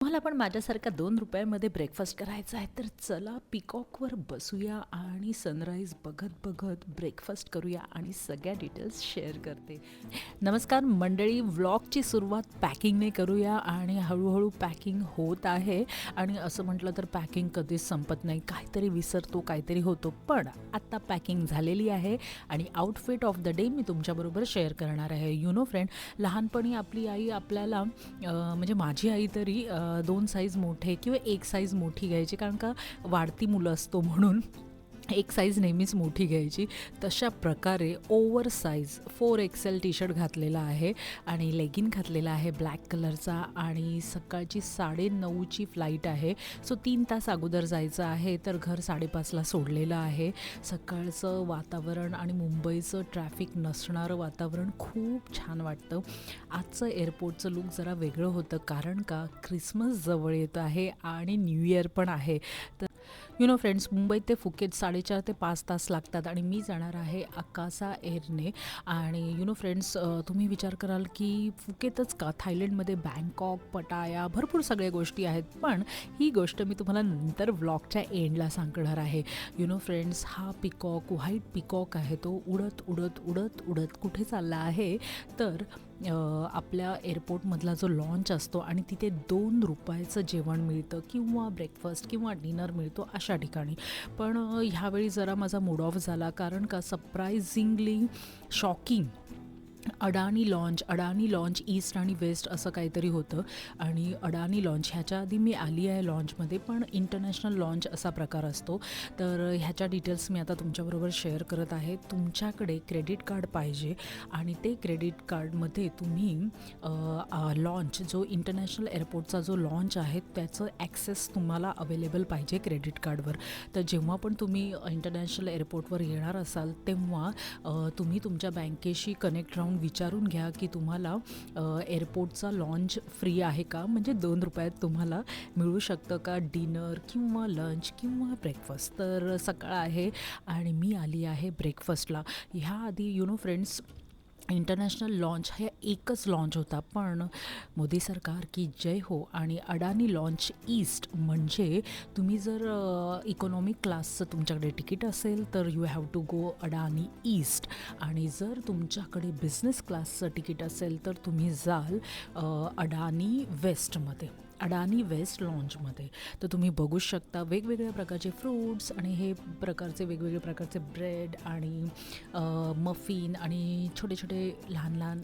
तुम्हाला पण माझ्यासारखा ₹2 ब्रेकफास्ट करायचा आहे तर चला पिकॉकवर बसूया आणि सनराईज बघत बघत ब्रेकफास्ट करूया आणि सगळ्या डिटेल्स शेअर करते. नमस्कार मंडळी, व्लॉगची सुरुवात पॅकिंगने करूया आणि हळूहळू पॅकिंग होत आहे. आणि असं म्हटलं तर पॅकिंग कधीच संपत नाही, काहीतरी विसरतो, काहीतरी होतो. पण आत्ता पॅकिंग झालेली आहे आणि आउटफिट ऑफ द डे मी तुमच्याबरोबर शेअर करणार आहे. यू नो फ्रेंड, लहानपणी आपली आई आपल्याला म्हणजे माझी आई तरी 2 साईज मोठे किंवा 1 साईज मोठी घ्यायची, कारण का वाढती मुलं असतो म्हणून एक साईज नेहमीच मोठी घ्यायची. तशा प्रकारे over size 4XL T shirt घातलेला आहे आणि लेगिन घातलेला आहे ब्लॅक कलरचा आणि सकाळची 9:30ची फ्लाईट आहे. सो 3 तास अगोदर जायचं आहे, तर घर 5:30ला सोडलेलं आहे. सकाळचं वातावरण आणि मुंबईचं ट्रॅफिक नसणारं वातावरण खूप छान वाटतं. आजचं एअरपोर्टचं लुक जरा वेगळं होतं, कारण का ख्रिसमस जवळ येत आहे आणि न्यू इयर पण आहे. तर यू नो फ्रेंड्स, मुंबई ते फुकेत 4.5 ते 5 तास लागतात आणि मी जाणार आहे अकासा एअरने. आणि यू नो फ्रेंड्स, तुम्ही विचार कराल की फुकेतच का, थायलंडमध्ये बँकॉक, पटाया भरपूर सगळ्या गोष्टी आहेत. पण ही गोष्ट मी तुम्हाला नंतर व्लॉगच्या एंडला सांगणार आहे. यू नो फ्रेंड्स, हा पिकॉक व्हाईट पिकॉक आहे, तो उडत उडत उडत उडत कुठे चालला आहे तर आपल्या एअरपोर्टमधला जो लॉन्च असतो आणि तिथे ₹2 जेवण मिळतं किंवा ब्रेकफास्ट किंवा डिनर मिळतो अशा ठिकाणी. पण ह्यावेळी जरा माझा मूड ऑफ झाला, कारण का सरप्रायझिंगली शॉकिंग अडानी लॉन्च ईस्ट आणि वेस्ट असं काहीतरी होतं. आणि अडानी लॉन्च ह्याच्या आधी मी आली आहे लॉन्चमध्ये, पण इंटरनॅशनल लॉन्च असा प्रकार असतो. तर ह्याच्या डिटेल्स मी आता तुमच्याबरोबर शेअर करत आहे. तुमच्याकडे क्रेडिट कार्ड पाहिजे आणि ते क्रेडिट कार्डमध्ये तुम्ही लॉन्च जो इंटरनॅशनल एअरपोर्टचा जो लॉन्च आहे त्याचं ॲक्सेस तुम्हाला अवेलेबल पाहिजे क्रेडिट कार्डवर. तर जेव्हा पण तुम्ही इंटरनॅशनल एअरपोर्टवर येणार असाल तेव्हा तुम्ही तुमच्या बँकेशी कनेक्ट राहून विचारून घ्या की तुम्हाला एअरपोर्टचा लॉन्च फ्री आहे का, म्हणजे ₹2 तुम्हाला मिळू शकतं का डिनर किंवा लंच किंवा ब्रेकफास्ट. तर सकाळ आहे आणि मी आली आहे ब्रेकफास्टला. ह्याआधी you know friends, international launch हे एकच लॉन्च होता, पण मोदी सरकार की जय हो. आणि अडानी लॉन्च ईस्ट म्हणजे तुम्ही जर इकॉनॉमिक क्लासचं तुमच्याकडे तिकीट असेल तर you have to go Adani east. आणि जर तुमच्याकडे बिझनेस क्लासचं तिकीट असेल तर तुम्ही जाल अडानी वेस्टमध्ये, अडानी वेस्ट लॉन्चमध्ये. तर तुम्ही बघू शकता वेगवेगळ्या प्रकारचे फ्रूट्स आणि हे प्रकारचे वेगवेगळे प्रकारचे ब्रेड आणि मफिन आणि छोटे छोटे लहान लहान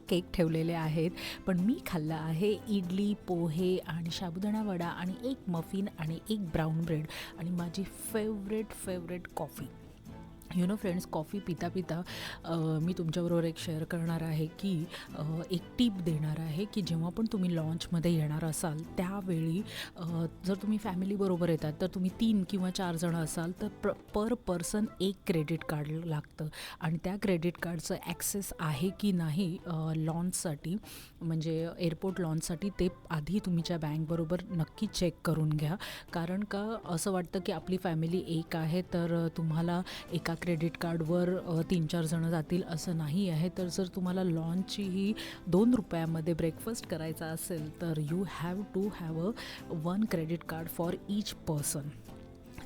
केक ठेवलेले आहेत. पण मी खाल्लं आहे इडली, पोहे आणि साबुदाणा वडा आणि एक मफिन आणि एक ब्राऊन ब्रेड आणि माझी favourite coffee. You know friends, coffee पिता पिता मी तुमच्याबरोबर एक शेअर करणार आहे की एक टिप देणार आहे की जेव्हा पण तुम्ही लॉन्चमध्ये येणार असाल त्यावेळी जर तुम्ही फॅमिलीबरोबर येतात तर तुम्ही 3 किंवा 4 जणं असाल तर पर पर्सन एक क्रेडिट कार्ड लागतं. आणि त्या क्रेडिट कार्डचं ॲक्सेस आहे की नाही लॉन्चसाठी, म्हणजे एअरपोर्ट लॉन्चसाठी, ते आधी तुमच्या बँकबरोबर नक्की चेक करून घ्या. कारण का असं वाटतं की आपली फॅमिली एक आहे तर तुम्हाला एका क्रेडिट कार्डवर 3-4 जणं जातील असं नाही आहे. तर जर तुम्हाला लॉन्चची ही ₹2 ब्रेकफास्ट करायचा असेल तर you have to have one credit card for each person.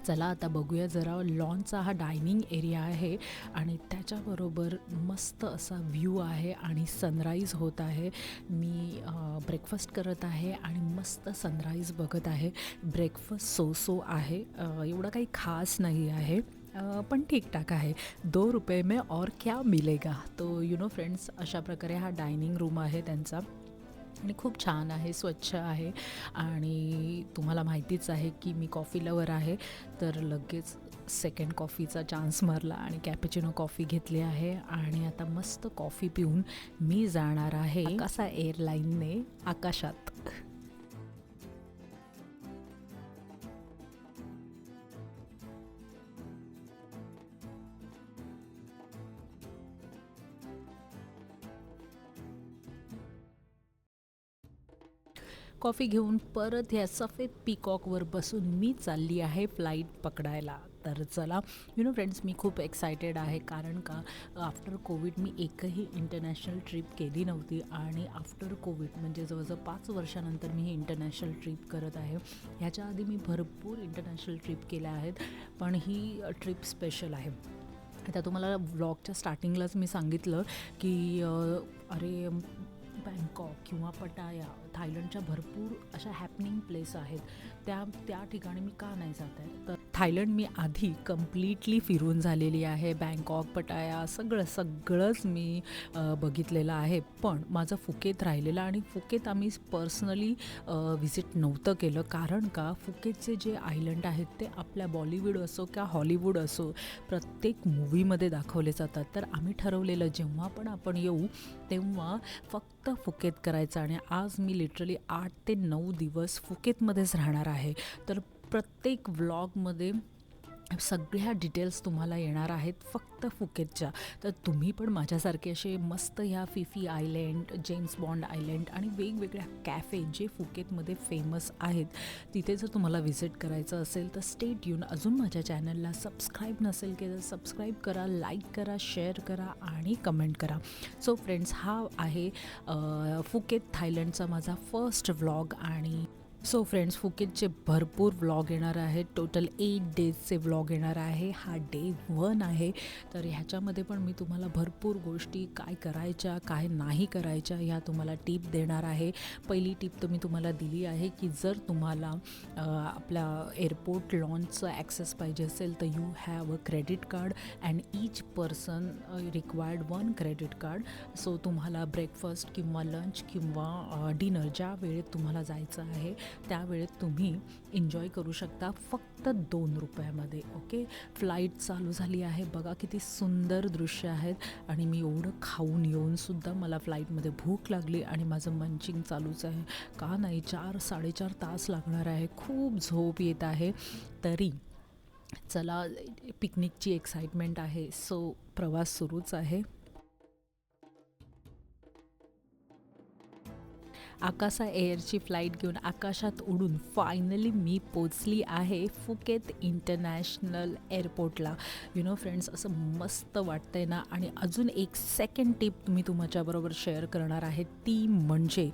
चला आता बघूया जरा. लॉन्चचा हा डायनिंग एरिया आहे आणि त्याच्याबरोबर मस्त असा व्ह्यू आहे आणि सनराईज होत आहे. मी ब्रेकफास्ट करत आहे आणि मस्त सनराईज बघत आहे. ब्रेकफास्ट सो आहे, एवढं काही खास नाही आहे, पण ठीकठाक आहे. ₹2 में और क्या मिलेगा. तो यू नो फ्रेंड्स, अशा प्रकारे हा डायनिंग रूम आहे त्यांचा आणि खूप छान आहे, स्वच्छ आहे. आणि तुम्हाला माहितीच आहे की मी कॉफी लवर आहे, तर लगेच सेकंड कॉफीचा चान्स मारला आणि कॅपेचिनो कॉफी घेतली आहे. आणि आता मस्त कॉफी पिऊन मी जाणार आहे अकासा एअरलाईनने आकाशात. कॉफी घेऊन परत ह्या सफेद पिकॉकवर बसून मी चालली आहे फ्लाईट पकडायला. तर चला फ्रेंड्स, मी खूप एक्सायटेड आहे, कारण का आफ्टर कोविड मी एकही इंटरनॅशनल ट्रिप केली नव्हती आणि आफ्टर कोविड म्हणजे जवळजवळ 5 वर्षानंतर मी ही इंटरनॅशनल ट्रिप करत आहे. ह्याच्या आधी मी भरपूर इंटरनॅशनल ट्रिप केल्या आहेत, पण ही ट्रिप स्पेशल आहे. आता तुम्हाला व्लॉगच्या स्टार्टिंगलाच मी सांगितलं की अरे बँकॉक किंवा पटाया, थायलंडच्या भरपूर अशा हॅपनिंग प्लेस आहेत, त्या ठिकाणी मी का नाही जात आहे. तर थायलंड मी आधी कम्प्लिटली फिरून झालेली आहे. बँकॉक, पटाया सगळंच मी बघितलेलं आहे. पण माझं फुकेत राहिलेलं, आणि फुकेत आम्ही पर्सनली व्हिजिट नव्हतं केलं, कारण का फुकेतचे जे आयलंड आहेत ते आपल्या बॉलिवूड असो किंवा हॉलिवूड असो प्रत्येक मूवीमध्ये दाखवले जातात. तर आम्ही ठरवलेलं जेव्हा पण आपण येऊ तेव्हा फक्त फुकेत करायचं, आणि आज मी लिटरली 8 ते 9 दिवस फुकेतमध्येच राहणार आहे. तर प्रत्येक व्लॉगमध्ये सगळ्या डिटेल्स तुम्हाला येणार आहेत फक्त फुकेतच्या. तर तुम्ही पण माझ्यासारखे असे मस्त ह्या Phi Phi island, James bond island आणि वेगवेगळ्या कॅफे जे फुकेतमध्ये फेमस आहेत, तिथे जर तुम्हाला व्हिजिट करायचं असेल तर स्टे ट्यून. अजून माझ्या चॅनलला सबस्क्राईब नसेल केलं, सबस्क्राईब करा, लाईक करा, शेअर करा आणि कमेंट करा. सो फ्रेंड्स, हा आहे फुकेत थायलंडचा माझा फर्स्ट व्लॉग. आणि सो फ्रेंड्स, फुकेतचे भरपूर व्लॉग येणार आहेत. टोटल 8 डेजचे व्लॉग येणार आहे. हा डे 1 आहे. तर ह्याच्यामध्ये पण मी तुम्हाला भरपूर गोष्टी काय करायच्या, काय नाही करायच्या, ह्या तुम्हाला टिप देणार आहे. पहिली टिप तर मी तुम्हाला दिली आहे की जर तुम्हाला आपल्या एअरपोर्ट लॉन्चचं ॲक्सेस पाहिजे असेल तर you have a credit card and each person required 1 credit card. So तुम्हाला ब्रेकफास्ट किंवा लंच किंवा डिनर ज्या वेळेत तुम्हाला जायचं आहे त्यावेळेत तुम्ही एन्जॉय करू शकता फक्त 2 रुपयामध्ये. ओके, फ्लाईट चालू झाली आहे, बघा किती सुंदर दृश्य आहेत. आणि मी एवढं खाऊन येऊनसुद्धा मला फ्लाईटमध्ये भूक लागली आणि माझं मंचिंग चालूच आहे. का नाही, 4-4.5 तास लागणार आहे. खूप झोप येत आहे. तरी चला, पिकनिकची एक्साइटमेंट आहे. सो प्रवास सुरूच आहे. आकासा एअरची फ्लाईट घेऊन आकाशात उडून फायनली मी पोचली आहे फुकेत इंटरनॅशनल एअरपोर्टला. फ्रेंड्स, असं मस्त वाटतं आहे ना. आणि अजून एक सेकंड टिप मी तुमच्याबरोबर शेअर करणार आहे, ती म्हणजे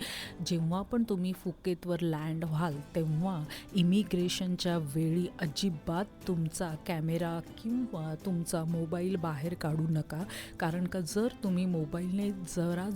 जेव्हा पण तुम्ही फुकेतवर लँड व्हाल तेव्हा इमिग्रेशनच्या वेळी अजिबात तुमचा कॅमेरा किंवा तुमचा मोबाईल बाहेर काढू नका. कारण का जर तुम्ही मोबाईलने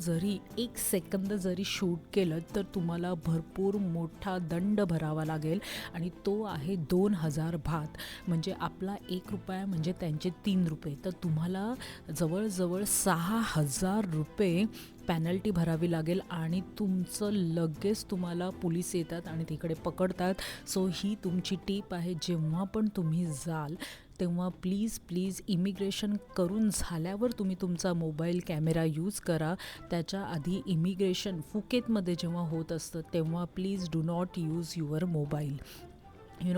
जरी 1 सेकंद जरी शूट केलं तर तुम्हाला भरपूर मोठा दंड भरावा लागेल, आणि तो आहे 2000 बाथ. म्हणजे आपला 1 रुपया म्हणजे त्यांचे 3 रुपये. तर तुम्हाला जवळजवळ 6000 रुपये पॅनल्टी भरावी लागेल, आणि तुमचं लगेच तुम्हाला पोलीस येतात आणि तिकडे पकडतात. सो ही तुमची टीप आहे, जेव्हा पण तुम्ही जाल तेव्हा प्लीज इमिग्रेशन करून झाल्यावर तुम्ही तुमचा मोबाईल कॅमेरा यूज करा. त्याच्या आधी इमिग्रेशन फुकेतमध्ये जेव्हा होत असतं तेव्हा please do not use your mobile.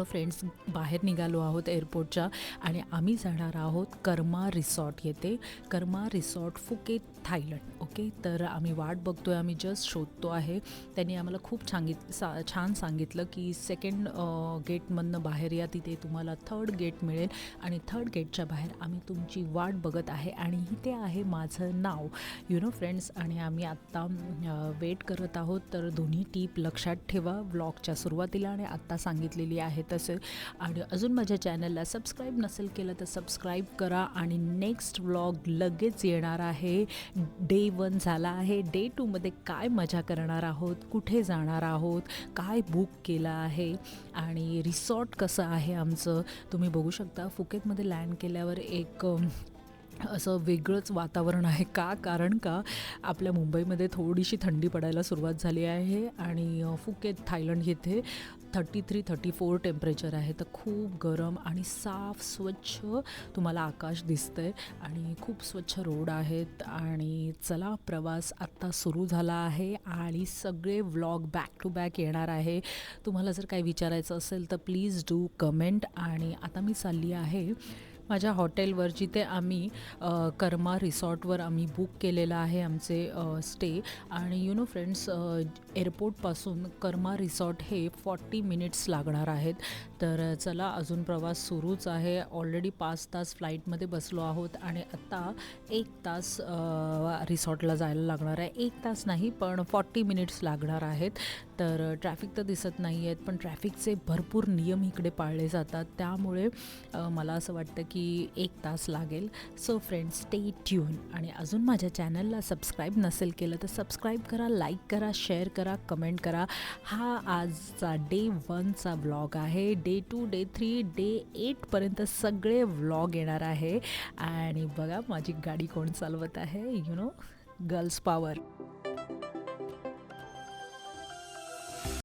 Friends, बाहेर निघालो आहोत एअरपोर्टच्या, आणि आम्ही जाणार आहोत कर्मा रिसॉर्ट येथे. कर्मा रिसॉर्ट फुकेत, थायलंड. ओके, तर आम्ही वाट बघतो आहे, आम्ही जस्ट शोधतो आहे. त्यांनी आम्हाला खूप छान सांगितलं की 2nd गेटमधनं बाहेर या, तिथे तुम्हाला 3rd गेट मिळेल, आणि 3rd गेटच्या बाहेर आम्ही तुमची वाट बघत आहे, आणि इथे आहे माझं नाव. फ्रेंड्स, आणि आम्ही आत्ता वेट करत आहोत. तर दोन्ही टीप लक्षात ठेवा व्लॉगच्या सुरुवातीला आणि आत्ता सांगितलेली आहे तसे. आणि अजून माझ्या चॅनलला सबस्क्राईब नसेल केलं तर सबस्क्राईब करा. आणि नेक्स्ट व्लॉग लगेच येणार आहे. डे 1 झाला आहे. डे 2मध्ये काय मजा करणार आहोत, कुठे जाणार आहोत, काय बुक केलं आहे, आणि रिसॉर्ट कसं आहे आमचं तुम्ही बघू शकता. फुकेतमध्ये लँड केल्यावर एक असं वेगळंच वातावरण आहे. कारण का आपल्या मुंबईमध्ये थोडीशी थंडी पडायला सुरुवात झाली आहे, आणि फुकेत थायलंड येथे 33-34 टेम्परेचर आहे. तर खूप गरम आणि साफ स्वच्छ तुम्हाला आकाश दिसतं आहे, आणि खूप स्वच्छ रोड आहेत. आणि चला, प्रवास आत्ता सुरू झाला आहे, आणि सगळे व्लॉग बॅक टू बॅक येणार आहे. तुम्हाला जर काही विचारायचं असेल तर प्लीज डू कमेंट. आणि आता मी चालली आहे माझ्या हॉटेलवर जिथे आम्ही कर्मा रिसॉर्टवर आम्ही बुक केलेलं आहे आमचे स्टे. आणि यू नो फ्रेंड्स, एअरपोर्टपासून कर्मा रिसॉर्ट हे 40 मिनिट्स लागणार आहेत. तर चला, अजून प्रवास सुरूच आहे. ऑलरेडी 5 तास फ्लाईटमध्ये बसलो आहोत आणि आत्ता 1 तास रिसॉर्टला जायला लागणार आहे. 1 तास नाही, पण 40 मिनिट्स लागणार आहेत. तर ट्रॅफिक तर दिसत नाही आहेत, पण ट्रॅफिकचे भरपूर नियम इकडे पाळले जातात. त्यामुळे मला असं वाटतं की 1 तास लागेल. So friends, stay tune. आणि अजून माझ्या चॅनलला सबस्क्राईब नसेल केलं तर सबस्क्राईब करा, लाईक करा, शेअर करा, कमेंट करा. हा आजचा डे 1चा व्लॉग आहे. डे 2, डे 3, डे 8पर्यंत सगळे व्लॉग येणार आहे. आणि बघा माझी गाडी कोण चालवत आहे, यू नो, गर्ल्स पॉवर.